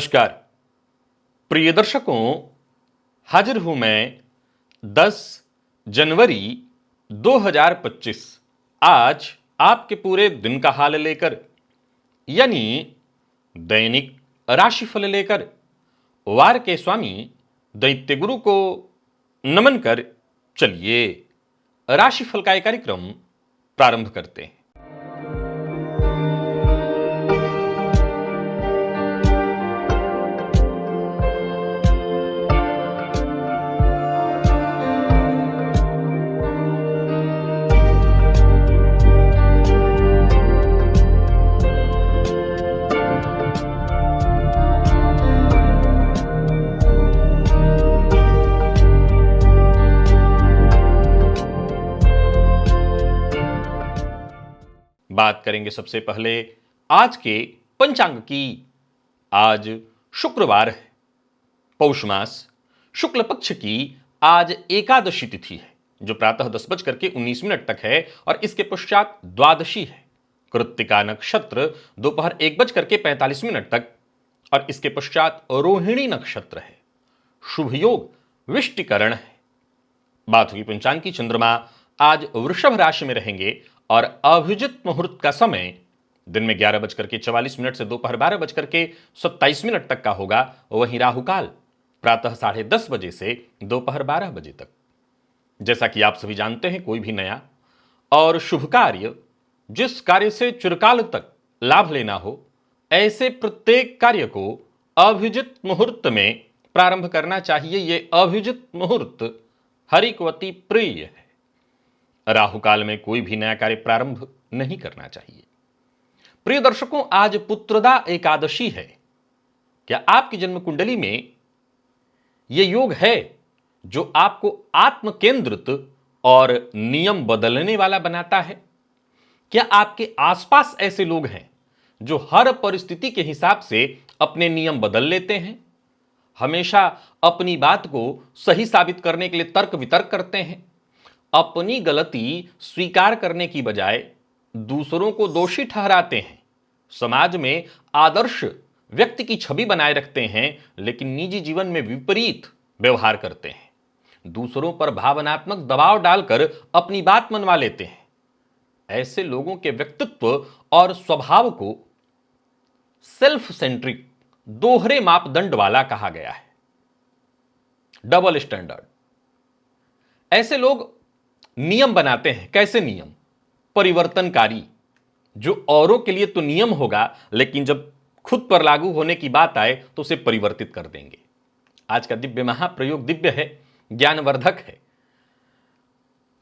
नमस्कार प्रिय दर्शकों, हाजिर हूं मैं 10 जनवरी 2025 आज आपके पूरे दिन का हाल लेकर, यानी दैनिक राशिफल लेकर वार के स्वामी दैत्य गुरु को नमन कर चलिए राशिफल का एक कार्यक्रम प्रारंभ करते हैं। बात करेंगे सबसे पहले आज के पंचांग की। आज शुक्रवार है, पौष मास शुक्ल पक्ष की आज एकादशी तिथि है जो प्रातः 10:19 तक है और इसके पश्चात द्वादशी है। कृत्तिका नक्षत्र दोपहर 1:45 तक और इसके पश्चात रोहिणी नक्षत्र है। शुभ योग विष्टिकरण है। बात हुई पंचांग की। चंद्रमा आज वृषभ राशि में रहेंगे और अभिजित मुहूर्त का समय दिन में 11:44 से दोपहर 12:27 तक का होगा। वहीं राहुकाल प्रातः 10:30 बजे से दोपहर 12 बजे तक। जैसा कि आप सभी जानते हैं, कोई भी नया और शुभ कार्य जिस कार्य से चिरकाल तक लाभ लेना हो, ऐसे प्रत्येक कार्य को अभिजित मुहूर्त में प्रारंभ करना चाहिए। यह अभिजित मुहूर्त हरिकवती प्रिय है। राहुकाल में कोई भी नया कार्य प्रारंभ नहीं करना चाहिए। प्रिय दर्शकों, आज पुत्रदा एकादशी है। क्या आपकी जन्म कुंडली में यह योग है जो आपको आत्म केंद्रित और नियम बदलने वाला बनाता है? क्या आपके आसपास ऐसे लोग हैं जो हर परिस्थिति के हिसाब से अपने नियम बदल लेते हैं, हमेशा अपनी बात को सही साबित करने के लिए तर्क वितर्क करते हैं, अपनी गलती स्वीकार करने की बजाय दूसरों को दोषी ठहराते हैं, समाज में आदर्श व्यक्ति की छवि बनाए रखते हैं लेकिन निजी जीवन में विपरीत व्यवहार करते हैं, दूसरों पर भावनात्मक दबाव डालकर अपनी बात मनवा लेते हैं? ऐसे लोगों के व्यक्तित्व और स्वभाव को सेल्फ सेंट्रिक, दोहरे मापदंड वाला कहा गया है, डबल स्टैंडर्ड। ऐसे लोग नियम बनाते हैं। कैसे नियम? परिवर्तनकारी, जो औरों के लिए तो नियम होगा लेकिन जब खुद पर लागू होने की बात आए तो उसे परिवर्तित कर देंगे। आज का दिव्य महाप्रयोग दिव्य है, ज्ञानवर्धक है,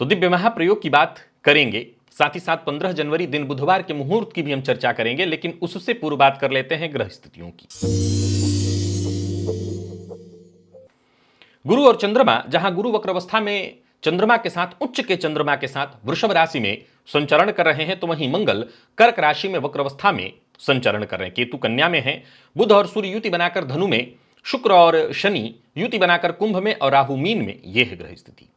तो दिव्य महाप्रयोग की बात करेंगे। साथ ही साथ 15 जनवरी दिन बुधवार के मुहूर्त की भी हम चर्चा करेंगे, लेकिन उससे पूर्व बात कर लेते हैं ग्रह स्थितियों की। गुरु और चंद्रमा, जहां गुरु वक्र अवस्था में चंद्रमा के साथ, उच्च के चंद्रमा के साथ वृषभ राशि में संचरण कर रहे हैं, तो वहीं मंगल कर्क राशि में वक्र अवस्था में संचरण कर रहे हैं। केतु कन्या में है, बुध और सूर्य युति बनाकर धनु में, शुक्र और शनि युति बनाकर कुंभ में और राहु मीन में। यह है ग्रह स्थिति।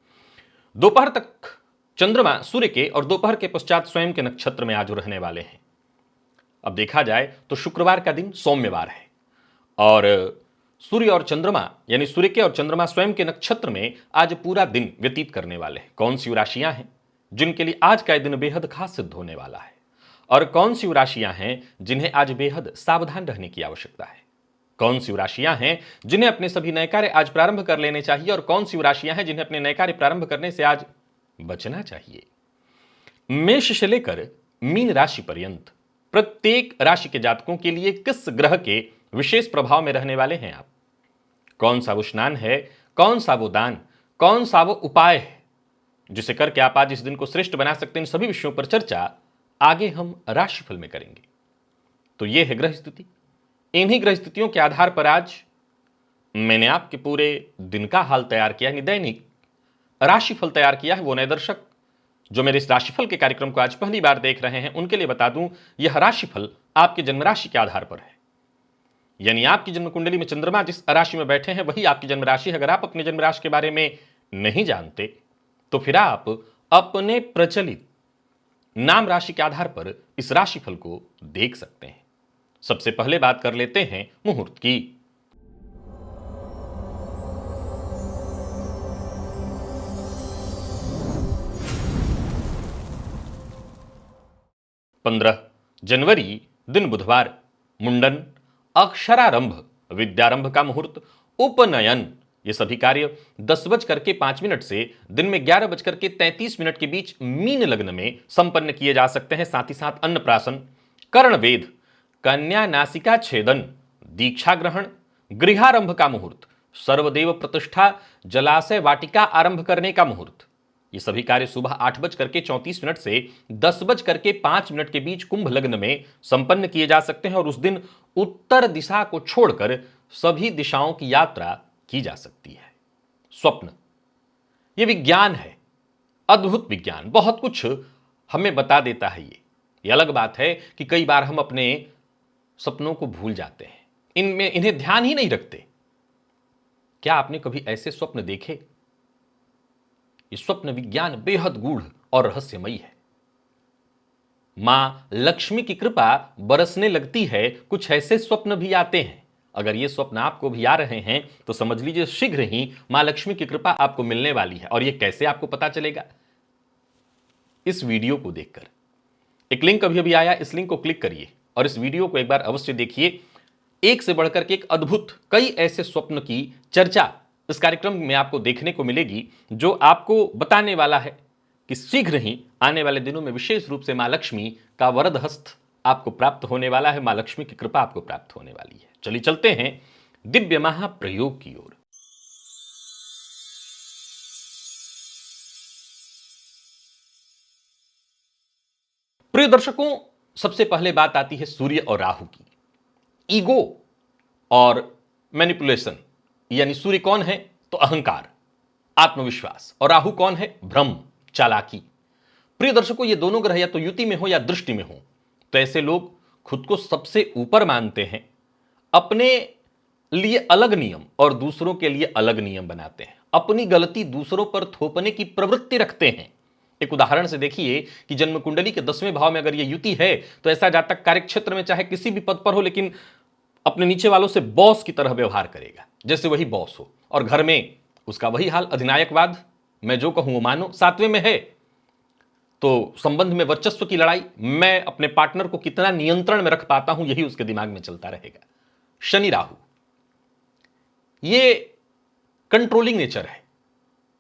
दोपहर तक चंद्रमा सूर्य के और दोपहर के पश्चात स्वयं के नक्षत्र में आज रहने वाले हैं। अब देखा जाए तो शुक्रवार का दिन सौम्यवार है और सूर्य और चंद्रमा, यानी सूर्य के और चंद्रमा स्वयं के नक्षत्र में आज पूरा दिन व्यतीत करने वाले हैं। कौन सी राशियां हैं जिनके लिए आज का दिन बेहद खास सिद्ध होने वाला है, और कौन सी राशियां हैं जिन्हें आज बेहद सावधान रहने की आवश्यकता है? कौन सी राशियां हैं जिन्हें अपने सभी नए कार्य आज प्रारंभ कर लेने चाहिए, और कौन सी राशियां हैं जिन्हें अपने नए कार्य प्रारंभ करने से आज बचना चाहिए? मेष से लेकर मीन राशि पर्यंत प्रत्येक राशि के जातकों के लिए किस ग्रह के विशेष प्रभाव में रहने वाले हैं आप? कौन सा वो स्नान है, कौन सा वो दान, कौन सा वो उपाय है जिसे करके आप आज इस दिन को श्रेष्ठ बना सकते हैं? इन सभी विषयों पर चर्चा आगे हम राशिफल में करेंगे। तो यह है ग्रह स्थिति। इन्हीं ग्रह स्थितियों के आधार पर आज मैंने आपके पूरे दिन का हाल तैयार किया, यानी दैनिक राशिफल तैयार किया है। वो नए दर्शक जो मेरे इस राशिफल के कार्यक्रम को आज पहली बार देख रहे हैं, उनके लिए बता दूं, यह राशिफल आपके जन्म राशि के आधार पर है। यानी आपकी जन्म कुंडली में चंद्रमा जिस राशि में बैठे हैं वही आपकी जन्म राशि है। अगर आप अपने जन्म राशि के बारे में नहीं जानते तो फिर आप अपने प्रचलित नाम राशि के आधार पर इस राशिफल को देख सकते हैं। सबसे पहले बात कर लेते हैं मुहूर्त की। 15 जनवरी दिन बुधवार, मुंडन, अक्षरारंभ, विद्यारंभ का मुहूर्त, उपनयन, ये सभी कार्य 10:05 से दिन में 11:33 के बीच मीन लग्न में संपन्न किए जा सकते हैं। साथ ही साथ अन्नप्राशन, कर्णवेद, कन्या नासिका छेदन, दीक्षा ग्रहण, गृहारंभ का मुहूर्त, सर्वदेव प्रतिष्ठा, जलाशय वाटिका आरंभ करने का मुहूर्त, ये सभी कार्य सुबह 8:34 से 10:05 के बीच कुंभ लग्न में संपन्न किए जा सकते हैं और उस दिन उत्तर दिशा को छोड़कर सभी दिशाओं की यात्रा की जा सकती है। स्वप्न, यह विज्ञान है, अद्भुत विज्ञान, बहुत कुछ हमें बता देता है। ये अलग बात है कि कई बार हम अपने सपनों को भूल जाते हैं, इन्हें ध्यान ही नहीं रखते। क्या आपने कभी ऐसे स्वप्न देखे? ये स्वप्न विज्ञान बेहद गूढ़ और रहस्यमयी है। मां लक्ष्मी की कृपा बरसने लगती है, कुछ ऐसे स्वप्न भी आते हैं। अगर ये स्वप्न आपको भी आ रहे हैं तो समझ लीजिए शीघ्र ही मां लक्ष्मी की कृपा आपको मिलने वाली है। और ये कैसे आपको पता चलेगा? इस वीडियो को देखकर, एक लिंक अभी अभी आया, इस लिंक को क्लिक करिए और इस वीडियो को एक बार अवश्य देखिए। एक से बढ़कर के एक अद्भुत कई ऐसे स्वप्न की चर्चा इस कार्यक्रम में आपको देखने को मिलेगी, जो आपको बताने वाला है कि शीघ्र ही आने वाले दिनों में विशेष रूप से मां लक्ष्मी का वरद हस्त आपको प्राप्त होने वाला है, मां लक्ष्मी की कृपा आपको प्राप्त होने वाली है। चलिए चलते हैं दिव्य महाप्रयोग की ओर। प्रिय दर्शकों, सबसे पहले बात आती है सूर्य और राहु की। ईगो और मैनिपुलेशन, यानी सूर्य कौन है तो अहंकार, आत्मविश्वास, और राहु कौन है? भ्रम, चालाकी। प्रिय दर्शकों, ये दोनों ग्रह या तो युति में हो या दृष्टि में हो तो ऐसे लोग खुद को सबसे ऊपर मानते हैं, अपने लिए अलग नियम और दूसरों के लिए अलग नियम बनाते हैं, अपनी गलती दूसरों पर थोपने की प्रवृत्ति रखते हैं। एक उदाहरण से देखिए कि जन्म कुंडली के 10वें भाव में अगर यह युति है तो ऐसा जातक कार्यक्षेत्र में चाहे किसी भी पद पर हो, लेकिन अपने नीचे वालों से बॉस की तरह व्यवहार करेगा, जैसे वही बॉस हो। और घर में उसका वही हाल, अधिनायकवाद, मैं जो कहूं वो मानो। 7वें में है तो संबंध में वर्चस्व की लड़ाई, मैं अपने पार्टनर को कितना नियंत्रण में रख पाता हूं, यही उसके दिमाग में चलता रहेगा। शनि राहु, ये कंट्रोलिंग नेचर है।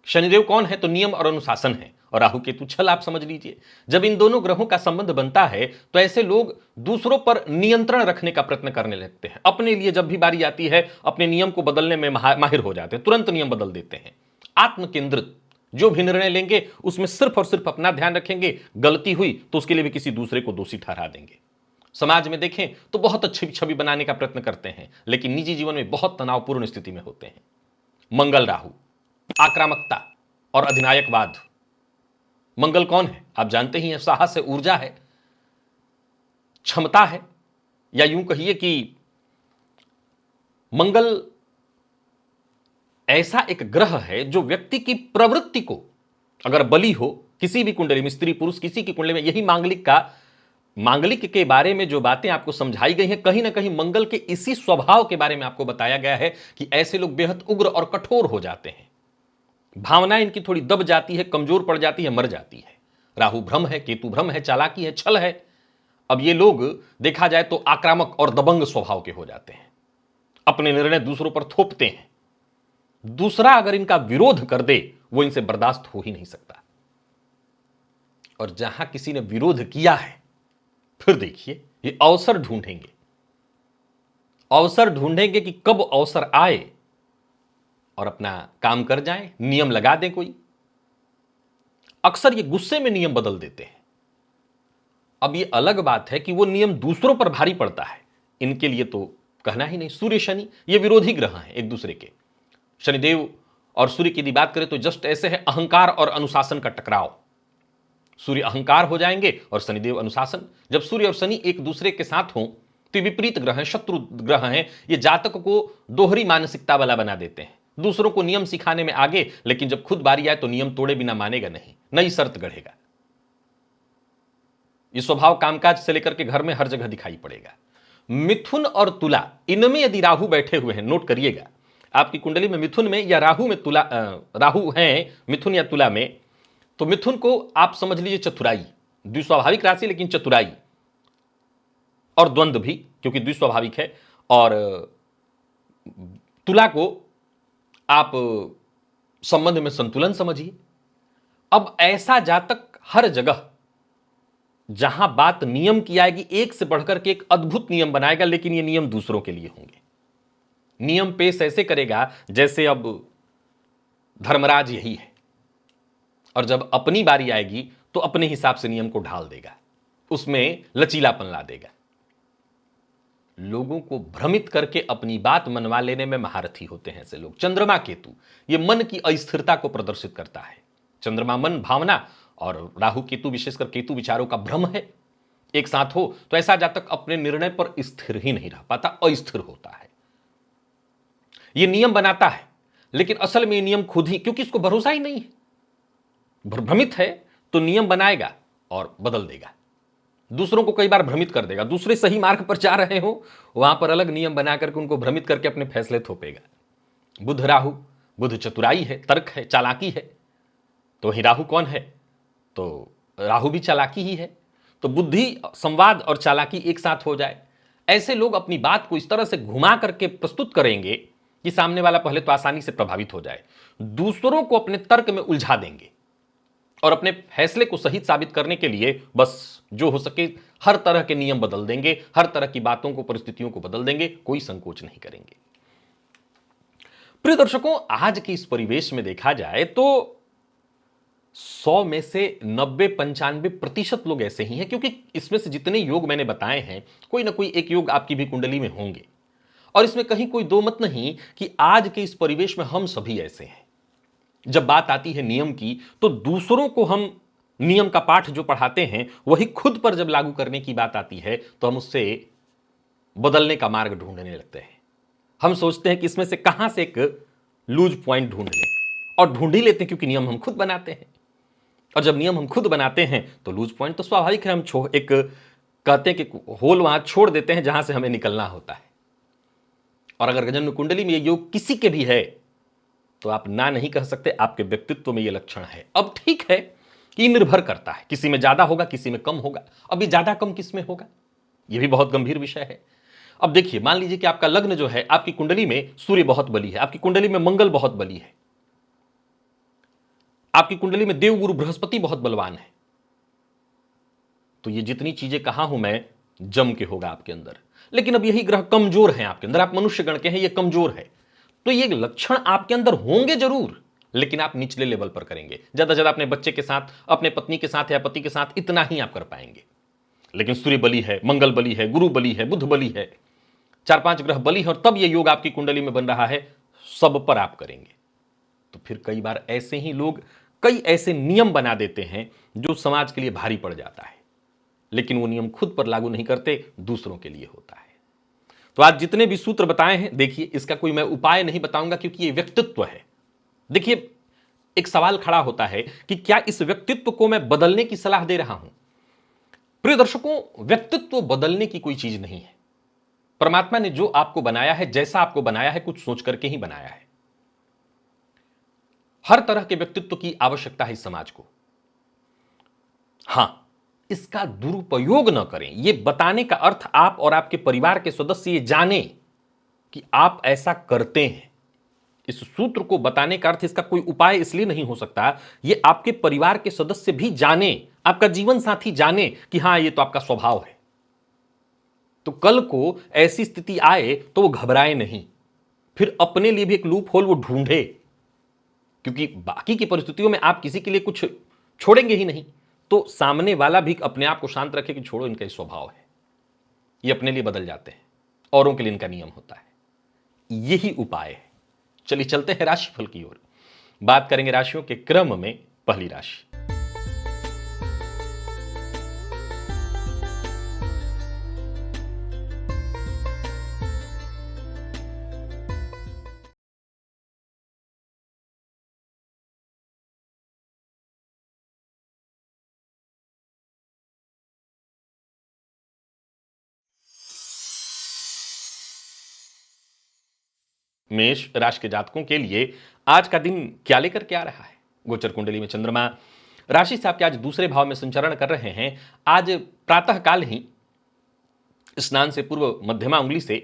शनिदेव कौन है तो नियम और अनुशासन है, और राहु केतु छल, आप समझ लीजिए। जब इन दोनों ग्रहों का संबंध बनता है तो ऐसे लोग दूसरों पर नियंत्रण रखने का प्रयत्न करने लगते हैं। अपने लिए जब भी बारी आती है अपने नियम को बदलने में माहिर हो जाते हैं, तुरंत नियम बदल देते हैं। आत्म केंद्रित, जो भी निर्णय लेंगे उसमें सिर्फ और सिर्फ अपना ध्यान रखेंगे, गलती हुई तो उसके लिए भी किसी दूसरे को दोषी ठहरा देंगे। समाज में देखें तो बहुत अच्छी छवि बनाने का प्रयत्न करते हैं, लेकिन निजी जीवन में बहुत तनावपूर्ण स्थिति में होते हैं। मंगल राहु, आक्रामकता और अधिनायकवाद। मंगल कौन है आप जानते ही हैं, साहस है, ऊर्जा है, क्षमता है, या यूं कहिए कि मंगल ऐसा एक ग्रह है जो व्यक्ति की प्रवृत्ति को, अगर बली हो किसी भी कुंडली में, स्त्री पुरुष किसी की कुंडली में, यही मांगलिक के बारे में जो बातें आपको समझाई गई हैं, कहीं ना कहीं मंगल के इसी स्वभाव के बारे में आपको बताया गया है कि ऐसे लोग बेहद उग्र और कठोर हो जाते हैं। भावनाएं इनकी थोड़ी दब जाती है, कमजोर पड़ जाती है, मर जाती है। राहु भ्रम है, केतु भ्रम है, चालाकी है, छल है। अब ये लोग देखा जाए तो आक्रामक और दबंग स्वभाव के हो जाते हैं, अपने निर्णय दूसरों पर थोपते हैं। दूसरा अगर इनका विरोध कर दे वो इनसे बर्दाश्त हो ही नहीं सकता। और जहां किसी ने विरोध किया है फिर देखिए ये अवसर ढूंढेंगे कि कब अवसर आए और अपना काम कर जाएं, नियम लगा दें कोई। अक्सर ये गुस्से में नियम बदल देते हैं। अब ये अलग बात है कि वो नियम दूसरों पर भारी पड़ता है, इनके लिए तो कहना ही नहीं। सूर्य शनि ये विरोधी ग्रह हैं एक दूसरे के। शनिदेव और सूर्य की यदि बात करें तो जस्ट ऐसे है अहंकार और अनुशासन का टकराव। सूर्य अहंकार हो जाएंगे और शनिदेव अनुशासन। जब सूर्य और शनि एक दूसरे के साथ हों तो ये विपरीत ग्रह हैं, शत्रु ग्रह हैं। ये जातक को दोहरी मानसिकता वाला बना देते हैं, दूसरों को नियम सिखाने में आगे, लेकिन जब खुद बारी आए तो नियम तोड़े बिना मानेगा नहीं, नई शर्त गढ़ेगा। ये स्वभाव कामकाज से लेकर के घर में हर जगह दिखाई पड़ेगा। मिथुन और तुला इनमें यदि राहु बैठे हुए हैं, नोट करिएगा, आपकी कुंडली में मिथुन में या राहु में राहु हैं मिथुन या तुला में, तो मिथुन को आप समझ लीजिए चतुराई, द्विस्वाभाविक राशि लेकिन चतुराई और द्वंद्व भी, क्योंकि द्विस्वाभाविक है। और तुला को आप संबंध में संतुलन समझिए। अब ऐसा जातक हर जगह जहां बात नियम की आएगी, एक से बढ़कर के एक अद्भुत नियम बनाएगा, लेकिन ये नियम दूसरों के लिए होंगे। नियम पेश ऐसे करेगा जैसे अब धर्मराज यही है, और जब अपनी बारी आएगी तो अपने हिसाब से नियम को ढाल देगा, उसमें लचीलापन ला देगा। लोगों को भ्रमित करके अपनी बात मनवा लेने में महारथी होते हैं ऐसे लोग। चंद्रमा केतु ये मन की अस्थिरता को प्रदर्शित करता है। चंद्रमा मन भावना और राहु केतु, विशेषकर केतु विचारों का भ्रम है, एक साथ हो तो ऐसा जातक अपने निर्णय पर स्थिर ही नहीं रह पाता, अस्थिर होता है। यह नियम बनाता है लेकिन असल में यह नियम खुद ही, क्योंकि इसको भरोसा ही नहीं है, भ्रमित है तो नियम बनाएगा और बदल देगा, दूसरों को कई बार भ्रमित कर देगा। दूसरे सही मार्ग पर जा रहे हो वहां पर अलग नियम बना करके उनको भ्रमित करके अपने फैसले थोपेगा। बुध राहु, बुध चतुराई है, तर्क है, चालाकी है, तो वही राहु कौन है, तो राहु भी चालाकी ही है। तो बुद्धि, संवाद और चालाकी एक साथ हो जाए, ऐसे लोग अपनी बात को इस तरह से घुमा करके प्रस्तुत करेंगे कि सामने वाला पहले तो आसानी से प्रभावित हो जाए, दूसरों को अपने तर्क में उलझा देंगे और अपने फैसले को सही साबित करने के लिए बस जो हो सके हर तरह के नियम बदल देंगे, हर तरह की बातों को, परिस्थितियों को बदल देंगे, कोई संकोच नहीं करेंगे। प्रिय दर्शकों, आज के इस परिवेश में देखा जाए तो 100 में से 90-95% लोग ऐसे ही हैं, क्योंकि इसमें से जितने योग मैंने बताए हैं कोई ना कोई एक योग आपकी भी कुंडली में होंगे, और इसमें कहीं कोई दो मत नहीं कि आज के इस परिवेश में हम सभी ऐसे हैं। जब बात आती है नियम की तो दूसरों को हम नियम का पाठ जो पढ़ाते हैं वही खुद पर जब लागू करने की बात आती है तो हम उससे बदलने का मार्ग ढूंढने लगते हैं। हम सोचते हैं कि इसमें से कहां से एक लूज पॉइंट ढूंढ लें, और ढूंढ ही लेते हैं क्योंकि नियम हम खुद बनाते हैं, और जब नियम हम खुद बनाते हैं तो लूज पॉइंट तो स्वाभाविक है, हम एक कहते हैं कि होल वहां छोड़ देते हैं जहां से हमें निकलना होता है। और अगर जन्म कुंडली में ये योग किसी के भी है तो आप ना नहीं कह सकते, आपके व्यक्तित्व में यह लक्षण है। अब ठीक है कि निर्भर करता है, किसी में ज्यादा होगा, किसी में कम होगा। अभी ज्यादा कम किस में होगा, यह भी बहुत गंभीर विषय है। अब देखिए, मान लीजिए कि आपका लग्न जो है, आपकी कुंडली में सूर्य बहुत बली है, आपकी कुंडली में मंगल बहुत बली है, आपकी कुंडली में देवगुरु बृहस्पति बहुत बलवान है, तो ये जितनी चीजें कहा हूं मैं जम के होगा आपके अंदर। लेकिन अब यही ग्रह कमजोर है आपके अंदर, आप मनुष्य गण के हैं, ये कमजोर है, तो ये लक्षण आपके अंदर होंगे जरूर, लेकिन आप निचले लेवल पर करेंगे। ज्यादा ज्यादा अपने बच्चे के साथ, अपने पत्नी के साथ या पति के साथ इतना ही आप कर पाएंगे। लेकिन सूर्य बली है, मंगल बली है, गुरु बली है, बुध बली है, 4-5 ग्रह बली है, और तब यह योग आपकी कुंडली में बन रहा है, सब पर आप करेंगे। तो फिर कई बार ऐसे ही लोग कई ऐसे नियम बना देते हैं जो समाज के लिए भारी पड़ जाता है, लेकिन वो नियम खुद पर लागू नहीं करते, दूसरों के लिए होता है। तो आज जितने भी सूत्र बताए हैं, देखिए इसका कोई मैं उपाय नहीं बताऊंगा क्योंकि ये व्यक्तित्व है। देखिए, एक सवाल खड़ा होता है कि क्या इस व्यक्तित्व को मैं बदलने की सलाह दे रहा हूं? प्रिय दर्शकों, व्यक्तित्व बदलने की कोई चीज नहीं है। परमात्मा ने जो आपको बनाया है, जैसा आपको बनाया है, कुछ सोच करके ही बनाया है। हर तरह के व्यक्तित्व की आवश्यकता है इस समाज को। हां, इसका दुरुपयोग न करें, यह बताने का अर्थ आप और आपके परिवार के सदस्य ये जाने कि आप ऐसा करते हैं। इस सूत्र को बताने का अर्थ इसका कोई उपाय इसलिए नहीं हो सकता, यह आपके परिवार के सदस्य भी जाने, आपका जीवन साथी जाने कि हां, यह तो आपका स्वभाव है। तो कल को ऐसी स्थिति आए तो वो घबराए नहीं, फिर अपने लिए भी एक लूप होल वो ढूंढे, क्योंकि बाकी की परिस्थितियों में आप किसी के लिए कुछ छोड़ेंगे ही नहीं, तो सामने वाला भी अपने आप को शांत रखे कि छोड़ो, इनका स्वभाव है, ये अपने लिए बदल जाते हैं, औरों के लिए इनका नियम होता है। यही उपाय है। चलिए चलते हैं राशिफल की ओर, बात करेंगे राशियों के क्रम में। पहली राशि, मेष राशि के जातकों के लिए आज का दिन क्या लेकर के आ रहा है। गोचर कुंडली में चंद्रमा राशि से आपके आज दूसरे भाव में संचरण कर रहे हैं। आज प्रातः काल ही स्नान से पूर्व मध्यमा उंगली से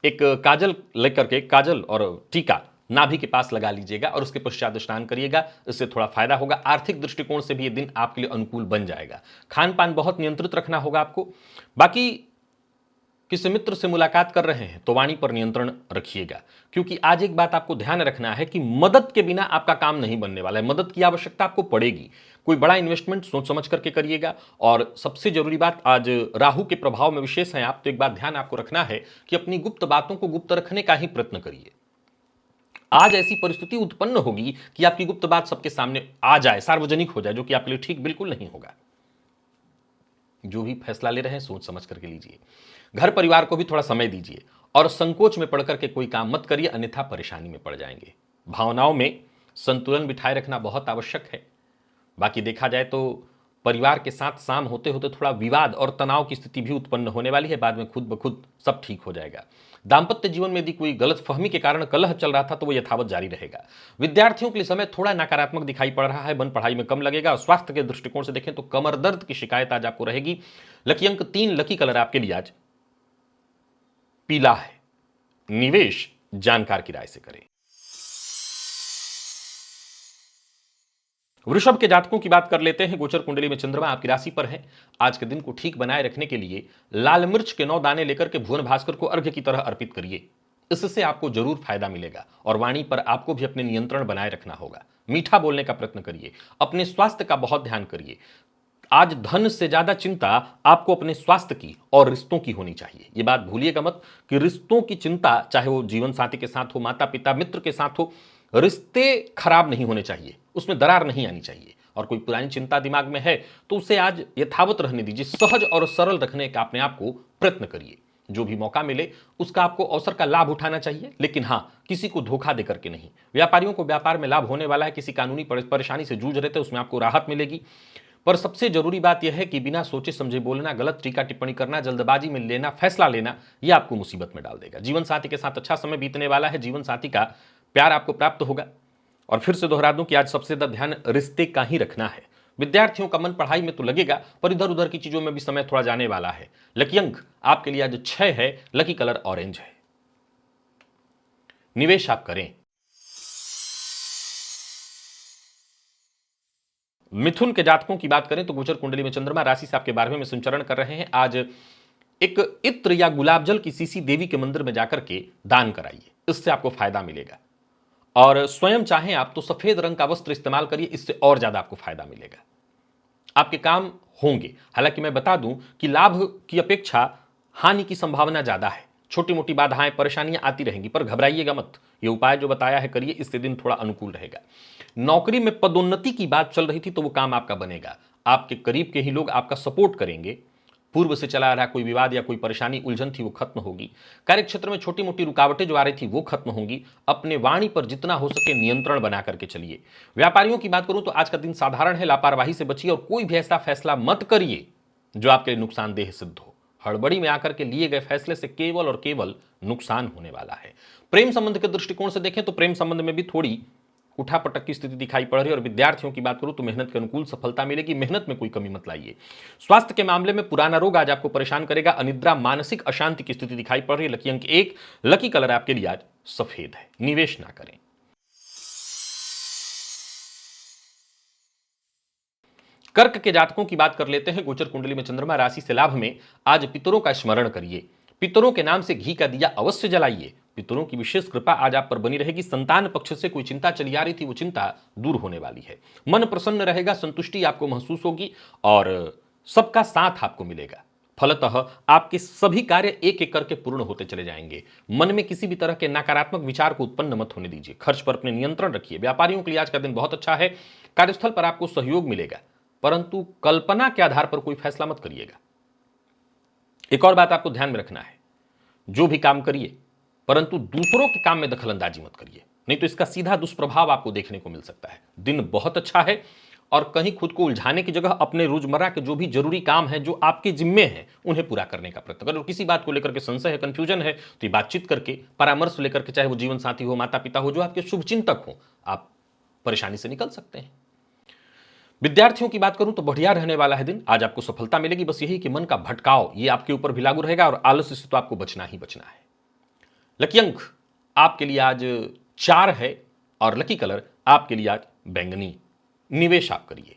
एक काजल लेकर के काजल और टीका नाभि के पास लगा लीजिएगा और उसके पश्चात स्नान करिएगा। इससे थोड़ा फायदा होगा। आर्थिक दृष्टिकोण से भी ये दिन आपके लिए अनुकूल बन जाएगा। खान पान बहुत नियंत्रित रखना होगा आपको। बाकी किसी मित्र से मुलाकात कर रहे हैं तो वाणी पर नियंत्रण रखिएगा, क्योंकि आज एक बात आपको ध्यान रखना है कि मदद के बिना आपका काम नहीं बनने वाला है। मदद की आवश्यकता आपको पड़ेगी। कोई बड़ा इन्वेस्टमेंट सोच समझ करके करिएगा। और सबसे जरूरी बात, आज राहु के प्रभाव में विशेष है आप, तो एक बात ध्यान आपको रखना है कि अपनी गुप्त बातों को गुप्त रखने का ही प्रयत्न करिए। आज ऐसी परिस्थिति उत्पन्न होगी कि आपकी गुप्त बात सबके सामने आ जाए, सार्वजनिक हो जाए, जो कि आपके लिए ठीक बिल्कुल नहीं होगा। जो भी फैसला ले रहे हैं सोच समझ करके लीजिए। घर परिवार को भी थोड़ा समय दीजिए और संकोच में पड़ करके कोई काम मत करिए, अन्यथा परेशानी में पड़ जाएंगे। भावनाओं में संतुलन बिठाए रखना बहुत आवश्यक है। बाकी देखा जाए तो परिवार के साथ शाम होते होते थोड़ा विवाद और तनाव की स्थिति भी उत्पन्न होने वाली है। बाद में खुद ब खुद सब ठीक हो जाएगा। दांपत्य जीवन में यदि कोई गलत फहमी के कारण कलह चल रहा था तो वो यथावत जारी रहेगा। विद्यार्थियों के लिए समय थोड़ा नकारात्मक दिखाई पड़ रहा है। मन पढ़ाई में कम लगेगा। और स्वास्थ्य के दृष्टिकोण से देखें तो कमर दर्द की शिकायत आज आपको रहेगी। लकी अंक 3, लकी कलर आपके लिए आज पीला है। निवेश जानकार की राय से करें। वृषभ के जातकों की बात कर लेते हैं। गोचर कुंडली में चंद्रमा आपकी राशि पर है। आज के दिन को ठीक बनाए रखने के लिए लाल मिर्च के 9 दाने लेकर के भुवन भास्कर को अर्घ्य की तरह अर्पित करिए। इससे आपको जरूर फायदा मिलेगा। और वाणी पर आपको भी अपने नियंत्रण बनाए रखना होगा। मीठा बोलने का प्रयत्न करिए। अपने स्वास्थ्य का बहुत ध्यान करिए। आज धन से ज्यादा चिंता आपको अपने स्वास्थ्य की और रिश्तों की होनी चाहिए। यह बात भूलिएगा मत कि रिश्तों की चिंता, चाहे वो जीवन साथी के साथ हो, माता पिता मित्र के साथ हो, रिश्ते खराब नहीं होने चाहिए, उसमें दरार नहीं आनी चाहिए। और कोई पुरानी चिंता दिमाग में है तो उसे आज यथावत रहने दीजिए। सहज और सरल रखने का अपने आप को प्रयत्न करिए। जो भी मौका मिले उसका आपको अवसर का लाभ उठाना चाहिए, लेकिन हां, किसी को धोखा देकर के नहीं। व्यापारियों को व्यापार में लाभ होने वाला है। किसी कानूनी परेशानी से जूझ रहे थे उसमें आपको राहत मिलेगी। पर सबसे जरूरी बात यह है कि बिना सोचे समझे बोलना, गलत टीका टिप्पणी करना, जल्दबाजी में लेना, फैसला लेना, यह आपको मुसीबत में डाल देगा। जीवन साथी के साथ अच्छा समय बीतने वाला है। जीवन साथी का प्यार आपको प्राप्त होगा। और फिर से दोहरा दूं कि आज सबसे ज्यादा ध्यान रिश्ते का ही रखना है। विद्यार्थियों का मन पढ़ाई में तो लगेगा, पर इधर उधर की चीजों में भी समय थोड़ा जाने वाला है। लकी अंक आपके लिए आज 6 है। लकी कलर ऑरेंज है। निवेश आप करें। मिथुन के जातकों की बात करें तो गोचर कुंडली में चंद्रमा राशि से आपके 12वें में संचरण कर रहे हैं। आज एक इत्र या गुलाब जल की सीसी देवी के मंदिर में जाकर के दान कराइए। इससे आपको फायदा मिलेगा। और स्वयं चाहें आप तो सफेद रंग का वस्त्र इस्तेमाल करिए, इससे और ज्यादा आपको फायदा मिलेगा। आपके काम होंगे। हालांकि मैं बता दूं कि लाभ की अपेक्षा हानि की संभावना ज्यादा है। छोटी मोटी बाधाएं परेशानियां आती रहेंगी, पर घबराइएगा मत। ये उपाय जो बताया है करिए, इससे दिन थोड़ा अनुकूल रहेगा। नौकरी में पदोन्नति की बात चल रही थी तो वो काम आपका बनेगा। आपके करीब के ही लोग आपका सपोर्ट करेंगे। पूर्व से चला आ रहा कोई विवाद या कोई परेशानी उलझन थी वो खत्म होगी। कार्यक्षेत्र में छोटी मोटी रुकावटें जो आ रही थी वो खत्म होंगी। अपने वाणी पर जितना हो सके नियंत्रण बना करके चलिए। व्यापारियों की बात करूं तो आज का दिन साधारण है। लापरवाही से बचिए और कोई भी ऐसा फैसला मत करिए जो आपके लिए नुकसानदेह सिद्ध हो। हड़बड़ी में आकर के लिए गए फैसले से केवल और केवल नुकसान होने वाला है। प्रेम संबंध के दृष्टिकोण से देखें तो प्रेम संबंध में भी थोड़ी उठापटक की स्थिति दिखाई पड़ रही है। और विद्यार्थियों की बात करूं तो मेहनत के अनुकूल सफलता मिलेगी। मेहनत में कोई कमी मत लाइए। स्वास्थ्य के मामले में पुराना रोग आज आपको परेशान करेगा। अनिद्रा, मानसिक अशांति की स्थिति दिखाई पड़ रही है। लकी अंक 1, लकी कलर आपके लिए आज सफेद है। निवेश ना करें। कर्क के जातकों की बात कर लेते हैं। गोचर कुंडली में चंद्रमा राशि से लाभ में आज पितरों का स्मरण करिए। पितरों के नाम से घी का दिया अवश्य जलाइए। पितरों की विशेष कृपा आज आप पर बनी रहेगी। संतान पक्ष से कोई चिंता चली आ रही थी वो चिंता दूर होने वाली है। मन प्रसन्न रहेगा, संतुष्टि आपको महसूस होगी और सबका साथ आपको मिलेगा। फलतः आपके सभी कार्य एक एक करके पूर्ण होते चले जाएंगे। मन में किसी भी तरह के नकारात्मक विचार को उत्पन्न मत होने दीजिए। खर्च पर अपने नियंत्रण रखिए। व्यापारियों के लिए आज का दिन बहुत अच्छा है। कार्यस्थल पर आपको सहयोग मिलेगा, परंतु कल्पना के आधार पर कोई फैसला मत करिएगा। एक और बात आपको ध्यान में रखना है, जो भी काम करिए परंतु दूसरों के काम में दखलंदाजी मत करिए, नहीं तो इसका सीधा दुष्प्रभाव आपको देखने को मिल सकता है। दिन बहुत अच्छा है। और कहीं खुद को उलझाने की जगह अपने रोजमर्रा के जो भी जरूरी काम है, जो आपके जिम्मे हैं, उन्हें पूरा करने का प्रयत्न करें। और किसी बात को लेकर के संशय है, कंफ्यूजन है, तो ये बातचीत करके, परामर्श लेकर के, चाहे वो जीवन साथी हो, माता पिता हो, जो आपके शुभचिंतक हो, आप परेशानी से निकल सकते हैं। विद्यार्थियों की बात करूं तो बढ़िया रहने वाला है दिन। आज आपको सफलता मिलेगी। बस यही कि मन का भटकाव ये आपके ऊपर भी लागू रहेगा और आलस्य से तो आपको बचना ही बचना है। लकी अंक आपके लिए आज 4 है और लकी कलर आपके लिए आज बैंगनी। निवेश आप करिए।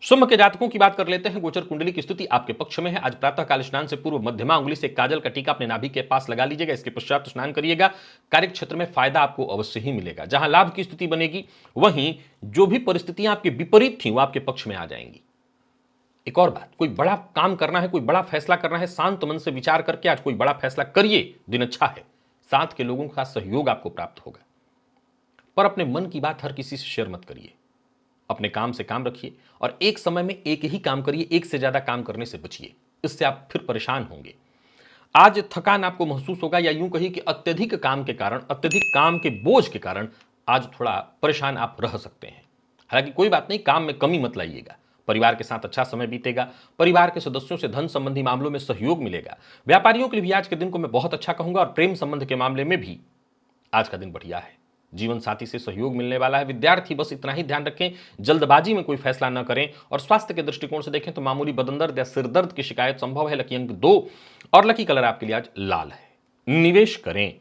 सिंह के जातकों की बात कर लेते हैं। गोचर कुंडली की स्थिति आपके पक्ष में है। आज प्रातःकाल स्नान से पूर्व मध्यमा उंगली से काजल का टीका अपने नाभि के पास लगा लीजिएगा। इसके पश्चात स्नान करिएगा। कार्य क्षेत्र में फायदा आपको अवश्य ही मिलेगा। जहां लाभ की स्थिति बनेगी, वहीं जो भी परिस्थितियां आपके विपरीत थी, वो आपके पक्ष में आ जाएंगी। एक और बात, कोई बड़ा काम करना है, कोई बड़ा फैसला करना है, शांत मन से विचार करके आज कोई बड़ा फैसला करिए। दिन अच्छा है। साथ के लोगों का सहयोग आपको प्राप्त होगा। पर अपने मन की बात हर किसी से शेयर मत करिए। अपने काम से काम रखिए और एक समय में एक ही काम करिए। एक से ज्यादा काम करने से बचिए, इससे आप फिर परेशान होंगे। आज थकान आपको महसूस होगा, या यूं कहिए कि अत्यधिक काम के कारण, अत्यधिक काम के बोझ के कारण आज थोड़ा परेशान आप रह सकते हैं। हालांकि कोई बात नहीं, काम में कमी मत लाइएगा। परिवार के साथ अच्छा समय बीतेगा। परिवार के सदस्यों से धन संबंधी मामलों में सहयोग मिलेगा। व्यापारियों के लिए भी आज के दिन को मैं बहुत अच्छा कहूंगा और प्रेम संबंध के मामले में भी आज का दिन बढ़िया है। जीवन साथी से सहयोग मिलने वाला है। विद्यार्थी बस इतना ही ध्यान रखें, जल्दबाजी में कोई फैसला न करें। और स्वास्थ्य के दृष्टिकोण से देखें तो मामूली बदन दर्द या सिर दर्द की शिकायत संभव है। लकी अंक 2 और लकी कलर आपके लिए आज लाल है। निवेश करें।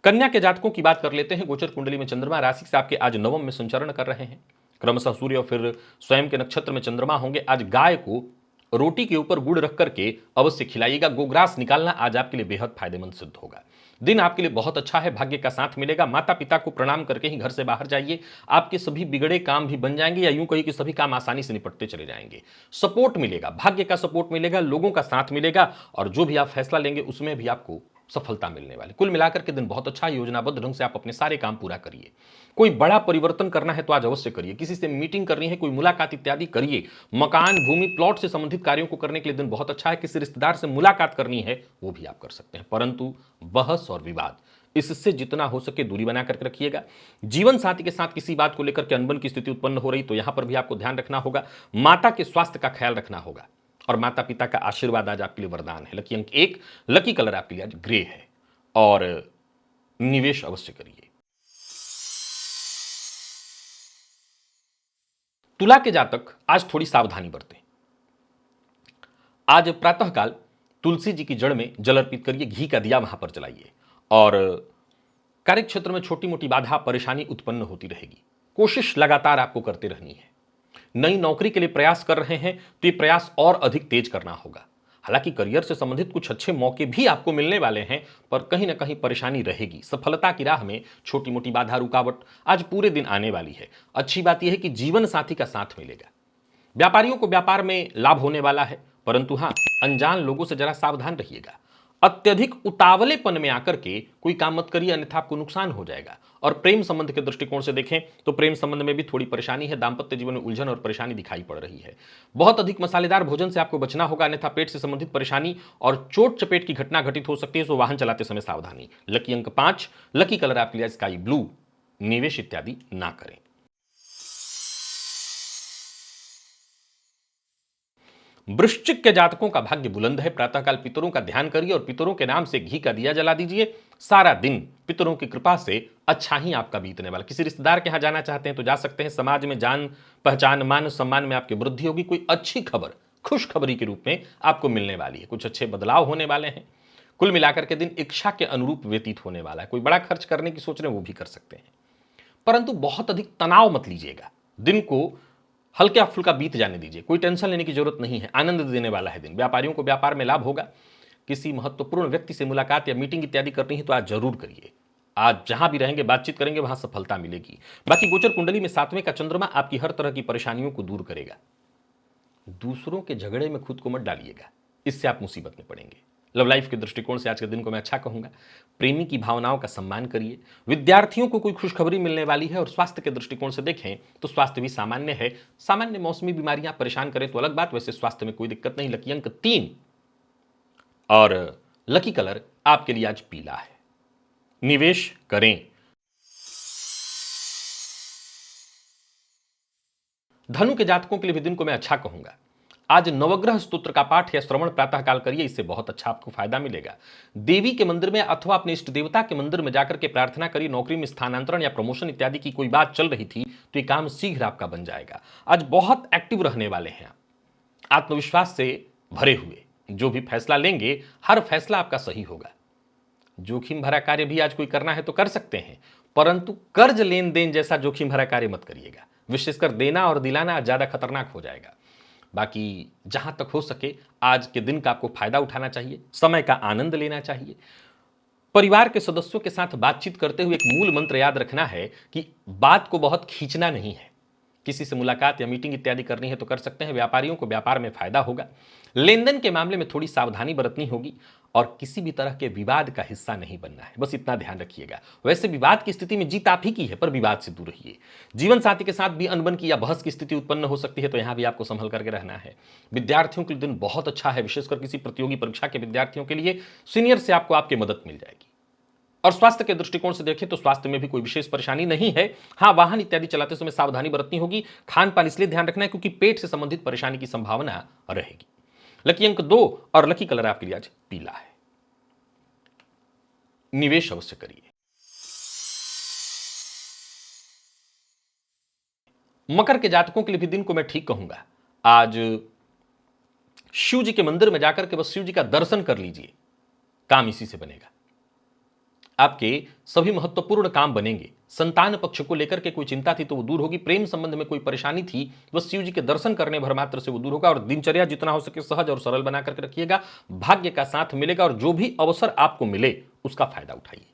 कन्या के जातकों की बात कर लेते हैं। गोचर कुंडली में चंद्रमा राशि से आपके आज नवम में संचरण कर रहे हैं। क्रमशः सूर्य और फिर स्वयं के नक्षत्र में चंद्रमा होंगे। आज गाय को रोटी के ऊपर गुड़ रख करके अवश्य खिलाइएगा। गोग्रास निकालना आज आपके लिए बेहद फायदेमंद सिद्ध होगा। दिन आपके लिए बहुत अच्छा है। भाग्य का साथ मिलेगा। माता पिता को प्रणाम करके ही घर से बाहर जाइए। आपके सभी बिगड़े काम भी बन जाएंगे, या यूं कहिए कि सभी काम आसानी से निपटते चले जाएंगे। सपोर्ट मिलेगा, भाग्य का सपोर्ट मिलेगा, लोगों का साथ मिलेगा और जो भी आप फैसला लेंगे उसमें भी आपको सफलता मिलने वाली। कुल मिलाकर के दिन बहुत अच्छा है। योजनाबद्ध ढंग से आप अपने सारे काम पूरा करिए। कोई बड़ा परिवर्तन करना है तो आज अवश्य करिए। किसी से मीटिंग करनी है, कोई मुलाकात इत्यादि करिए। मकान, भूमि, प्लॉट से संबंधित कार्यों को करने के लिए दिन बहुत अच्छा है। किसी रिश्तेदार से मुलाकात करनी है वो भी आप कर सकते हैं, परंतु बहस और विवाद इससे जितना हो सके दूरी बना करके रखिएगा। जीवन साथी के साथ किसी बात को लेकर के अनबन की स्थिति उत्पन्न हो रही तो यहां पर भी आपको ध्यान रखना होगा। माता के स्वास्थ्य का ख्याल रखना होगा और माता पिता का आशीर्वाद आज आपके लिए वरदान है। लकी अंक 1, लकी कलर आपके लिए आज ग्रे है और निवेश अवश्य करिए। तुला के जातक आज थोड़ी सावधानी बरतें। आज प्रातःकाल तुलसी जी की जड़ में जल अर्पित करिए। घी का दिया वहां पर जलाइए और कार्य क्षेत्र में छोटी मोटी बाधा, परेशानी उत्पन्न होती रहेगी। कोशिश लगातार आपको करते रहनी है। नई नौकरी के लिए प्रयास कर रहे हैं तो ये प्रयास और अधिक तेज करना होगा। हालांकि करियर से संबंधित कुछ अच्छे मौके भी आपको मिलने वाले हैं, पर कहीं ना कहीं परेशानी रहेगी। सफलता की राह में छोटी मोटी बाधा, रुकावट आज पूरे दिन आने वाली है। अच्छी बात यह है कि जीवन साथी का साथ मिलेगा। व्यापारियों को व्यापार में लाभ होने वाला है, परंतु हां, अनजान लोगों से जरा सावधान रहिएगा। अत्यधिक उतावलेपन में आकर के कोई काम मत करिए, अन्यथा आपको नुकसान हो जाएगा। और प्रेम संबंध के दृष्टिकोण से देखें तो प्रेम संबंध में भी थोड़ी परेशानी है। दांपत्य जीवन में उलझन और परेशानी दिखाई पड़ रही है। बहुत अधिक मसालेदार भोजन से आपको बचना होगा, अन्यथा पेट से संबंधित परेशानी और चोट चपेट की घटना घटित हो सकती है। तो वाहन चलाते समय सावधानी। लकी अंक 5, लकी कलर आपके लिए स्काई ब्लू। निवेश इत्यादि ना करें। वृश्चिक के जातकों का भाग्य बुलंद है। प्रातःकाल पितरों का ध्यान करिए और पितरों के नाम से घी का दिया जला दीजिए। सारा दिन पितरों की कृपा से अच्छा ही आपका बीतने वाला। किसी रिश्तेदार के यहां जाना चाहते हैं तो जा सकते हैं। समाज में जान पहचान, मान सम्मान में आपकी वृद्धि होगी। कोई अच्छी खबर, खुशखबरी के रूप में आपको मिलने वाली है। कुछ अच्छे बदलाव होने वाले हैं। कुल मिलाकर के दिन इच्छा के अनुरूप व्यतीत होने वाला है। कोई बड़ा खर्च करने की सोच रहे हैं वो भी कर सकते हैं, परंतु बहुत अधिक तनाव मत लीजिएगा। दिन को हल्का फुल्का बीत जाने दीजिए। कोई टेंशन लेने की जरूरत नहीं है। आनंद देने वाला है दिन। व्यापारियों को व्यापार में लाभ होगा। किसी महत्वपूर्ण व्यक्ति से मुलाकात या मीटिंग इत्यादि करनी है तो आज जरूर करिए। आज जहां भी रहेंगे, बातचीत करेंगे, वहां सफलता मिलेगी। बाकी गोचर कुंडली में 7वें का चंद्रमा आपकी हर तरह की परेशानियों को दूर करेगा। दूसरों के झगड़े में खुद को मत डालिएगा, इससे आप मुसीबत में पड़ेंगे। लव लाइफ के दृष्टिकोण से आज के दिन को मैं अच्छा कहूंगा। प्रेमी की भावनाओं का सम्मान करिए। विद्यार्थियों को कोई खुशखबरी मिलने वाली है। और स्वास्थ्य के दृष्टिकोण से देखें तो स्वास्थ्य भी सामान्य है। सामान्य मौसमी बीमारियां परेशान करें तो अलग बात, वैसे स्वास्थ्य में कोई दिक्कत नहीं। लकी अंक 3 और लकी कलर आपके लिए आज पीला है। निवेश करें। धनु के जातकों के लिए भी दिन को मैं अच्छा कहूंगा। आज नवग्रह स्तोत्र का पाठ या श्रवण प्रातः काल करिए, इससे बहुत अच्छा आपको फायदा मिलेगा। देवी के मंदिर में अथवा अपने इष्ट देवता के मंदिर में जाकर के प्रार्थना करिए। नौकरी में स्थानांतरण या प्रमोशन इत्यादि की कोई बात चल रही थी तो ये काम शीघ्र आपका बन जाएगा। आज बहुत एक्टिव रहने वाले हैं आप, आत्मविश्वास से भरे हुए। जो भी फैसला लेंगे हर फैसला आपका सही होगा। जोखिम भरा कार्य भी आज कोई करना है तो कर सकते हैं, परंतु कर्ज लेन देन जैसा जोखिम भरा कार्य मत करिएगा। विशेषकर देना और दिलाना आज ज्यादा खतरनाक हो जाएगा। बाकी जहां तक हो सके आज के दिन का आपको फायदा उठाना चाहिए, समय का आनंद लेना चाहिए। परिवार के सदस्यों के साथ बातचीत करते हुए एक मूल मंत्र याद रखना है कि बात को बहुत खींचना नहीं है। किसी से मुलाकात या मीटिंग इत्यादि करनी है तो कर सकते हैं। व्यापारियों को व्यापार में फायदा होगा। लेन देन के मामले में थोड़ी सावधानी बरतनी होगी और किसी भी तरह के विवाद का हिस्सा नहीं बनना है, बस इतना ध्यान रखिएगा। वैसे विवाद की स्थिति में जीत आप ही की है, पर विवाद से दूर रहिए। जीवन साथी के साथ भी अनबन की या बहस की स्थिति उत्पन्न हो सकती है, तो यहां भी आपको संभल करके रहना है। विद्यार्थियों के लिए दिन बहुत अच्छा है, विशेषकर किसी प्रतियोगी परीक्षा के विद्यार्थियों के लिए सीनियर से आपको आपकी मदद मिल जाएगी। और स्वास्थ्य के दृष्टिकोण से देखें तो स्वास्थ्य में भी कोई विशेष परेशानी नहीं है। हाँ, वाहन इत्यादि चलाते समय सावधानी बरतनी होगी। खान पान इसलिए ध्यान रखना है क्योंकि पेट से संबंधित परेशानी की संभावना रहेगी। लकी अंक 2 और लकी कलर आपके लिए आज पीला है। निवेश अवश्य करिए। मकर के जातकों के लिए भी दिन को मैं ठीक कहूंगा। आज शिव जी के मंदिर में जाकर के बस शिव जी का दर्शन कर लीजिए, काम इसी से बनेगा। आपके सभी महत्वपूर्ण काम बनेंगे। संतान पक्ष को लेकर के कोई चिंता थी तो वो दूर होगी। प्रेम संबंध में कोई परेशानी थी, बस शिव जी के दर्शन करने भर मात्र से वो दूर होगा। और दिनचर्या जितना हो सके सहज और सरल बना करके रखिएगा। भाग्य का साथ मिलेगा और जो भी अवसर आपको मिले उसका फायदा उठाइए।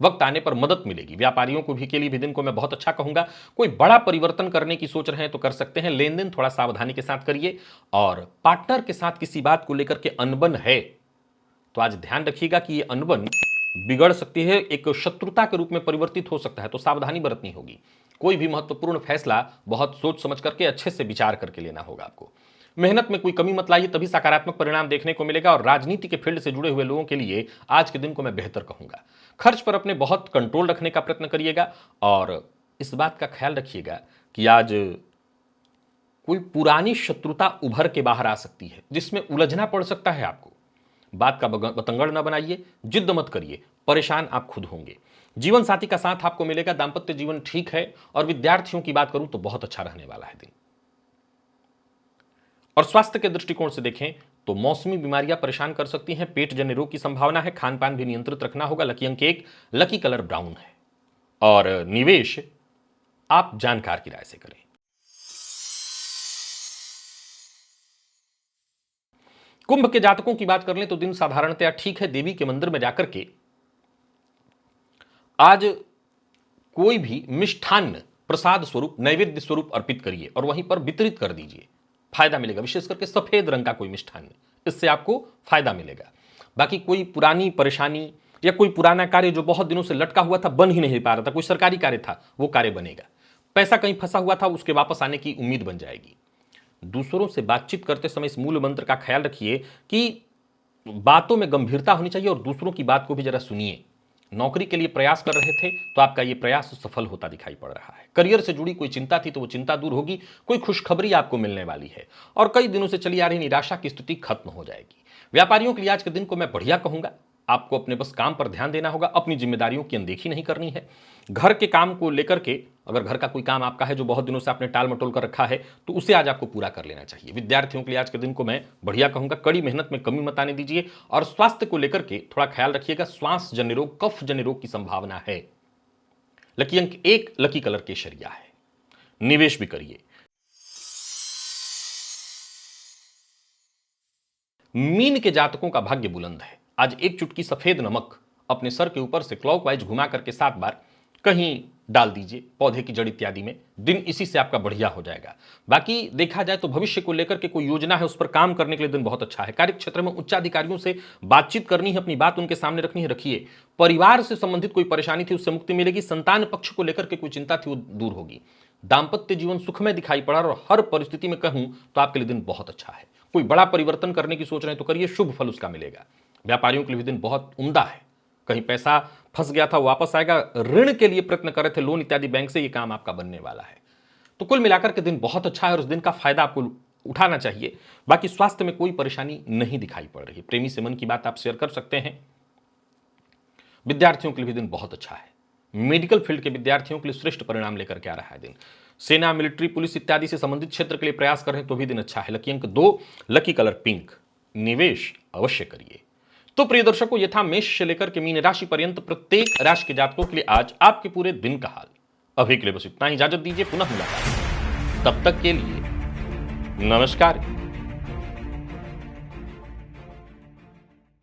वक्त आने पर मदद मिलेगी। व्यापारियों को भी के लिए भी दिन को मैं बहुत अच्छा कहूंगा। कोई बड़ा परिवर्तन करने की सोच रहे हैं तो कर सकते हैं। लेन देन थोड़ा सावधानी के साथ करिए। और पार्टनर के साथ किसी बात को लेकर के अनबन है तो आज ध्यान रखिएगा कि ये अनबन बिगड़ सकती है, एक शत्रुता के रूप में परिवर्तित हो सकता है, तो सावधानी बरतनी होगी। कोई भी महत्वपूर्ण फैसला बहुत सोच समझ करके अच्छे से विचार करके लेना होगा आपको। मेहनत में कोई कमी मत लाइए, तभी सकारात्मक परिणाम देखने को मिलेगा। और राजनीति के फील्ड से जुड़े हुए लोगों के लिए आज के दिन को मैं बेहतर कहूंगा। खर्च पर अपने बहुत कंट्रोल रखने का प्रयत्न करिएगा और इस बात का ख्याल रखिएगा कि आज कोई पुरानी शत्रुता उभर के बाहर आ सकती है जिसमें उलझना पड़ सकता है आपको। बात का बतंगड़ न बनाइए, जिद्द मत करिए, परेशान आप खुद होंगे। जीवन साथी का साथ आपको मिलेगा। दांपत्य जीवन ठीक है। और विद्यार्थियों की बात करूं तो बहुत अच्छा रहने वाला है दिन। और स्वास्थ्य के दृष्टिकोण से देखें तो मौसमी बीमारियां परेशान कर सकती हैं। पेट जन्य रोग की संभावना है। खान पान भी नियंत्रित रखना होगा। लकी अंक 1, लकी कलर ब्राउन है। और निवेश आप जानकार की राय से करें। कुंभ के जातकों की बात कर लें तो दिन साधारणतया ठीक है। देवी के मंदिर में जाकर के आज कोई भी मिष्ठान्न प्रसाद स्वरूप नैवेद्य स्वरूप अर्पित करिए और वहीं पर वितरित कर दीजिए, फायदा मिलेगा। विशेष करके सफेद रंग का कोई मिष्ठान्न, इससे आपको फायदा मिलेगा। बाकी कोई पुरानी परेशानी या कोई पुराना कार्य जो बहुत दिनों से लटका हुआ था, बन ही नहीं पा रहा था, कोई सरकारी कार्य था, वो कार्य बनेगा। पैसा कहीं फंसा हुआ था, उसके वापस आने की उम्मीद बन जाएगी। दूसरों से बातचीत करते समय इस मूल मंत्र का ख्याल रखिए कि बातों में गंभीरता होनी चाहिए और दूसरों की बात को भी जरा सुनिए। नौकरी के लिए प्रयास कर रहे थे तो आपका यह प्रयास सफल होता दिखाई पड़ रहा है। करियर से जुड़ी कोई चिंता थी तो वो चिंता दूर होगी। कोई खुशखबरी आपको मिलने वाली है और कई दिनों से चली आ रही निराशा की स्थिति खत्म हो जाएगी। व्यापारियों के लिए आज के दिन को मैं बढ़िया कहूंगा। आपको अपने बस काम पर ध्यान देना होगा, अपनी जिम्मेदारियों की अनदेखी नहीं करनी है। घर के काम को लेकर के अगर घर का कोई काम आपका है जो बहुत दिनों से आपने टाल मटोल कर रखा है तो उसे आज आपको पूरा कर लेना चाहिए। विद्यार्थियों के लिए आज के दिन को मैं बढ़िया कहूंगा। कड़ी मेहनत में कमी मत आने दीजिए और स्वास्थ्य को लेकर के थोड़ा ख्याल रखिएगा। श्वास जन्य रोग, कफ जन्य रोग की संभावना है। लकी अंक 1, लकी कलर केसरिया है। निवेश भी करिए। मीन के जातकों का भाग्य बुलंद है। आज एक चुटकी सफेद नमक अपने सर के ऊपर से क्लॉकवाइज घुमा करके 7 बार कहीं डाल दीजिए, पौधे की जड़ इत्यादि में। दिन इसी से आपका बढ़िया हो जाएगा। बाकी देखा जाए तो भविष्य को लेकर के कोई योजना है, उस पर काम करने के लिए दिन बहुत अच्छा है। कार्य क्षेत्र में उच्चाधिकारियों से बातचीत करनी है, अपनी बात उनके सामने रखनी है, रखिए। परिवार से संबंधित कोई परेशानी थी उससे मुक्ति मिलेगी। संतान पक्ष को लेकर के कोई चिंता थी वो दूर होगी। दांपत्य जीवन सुखमय दिखाई पड़ा और हर परिस्थिति में कहूं तो आपके लिए दिन बहुत अच्छा है। कोई बड़ा परिवर्तन करने की सोच रहे हैं तो करिए, शुभ फल उसका मिलेगा। व्यापारियों के लिए भी दिन बहुत उम्दा है। कहीं पैसा फंस गया था, वापस आएगा, ऋण के लिए प्रयत्न कर रहे थे लोन इत्यादि बैंक से, ये काम आपका बनने वाला है। तो कुल मिलाकर के दिन बहुत अच्छा है और उस दिन का फायदा आपको उठाना चाहिए। बाकी स्वास्थ्य में कोई परेशानी नहीं दिखाई पड़ रही। प्रेमी से मन की बात आप शेयर कर सकते हैं। विद्यार्थियों के लिए भी दिन बहुत अच्छा है। मेडिकल फील्ड के विद्यार्थियों के लिए श्रेष्ठ परिणाम लेकर के आ रहा है दिन। सेना, मिलिट्री, पुलिस इत्यादि से संबंधित क्षेत्र के लिए प्रयास कर रहे हैं तो भी दिन अच्छा है। लकी अंक 2, लकी कलर पिंक। निवेश अवश्य करिए। तो प्रिय दर्शकों, ये था मेष से लेकर के मीन राशि पर्यंत प्रत्येक राशि के जातकों के लिए आज आपके पूरे दिन का हाल। अभी के लिए बस इतना ही, इजाजत दीजिए, पुनः मुलाकात। तब तक के लिए नमस्कार।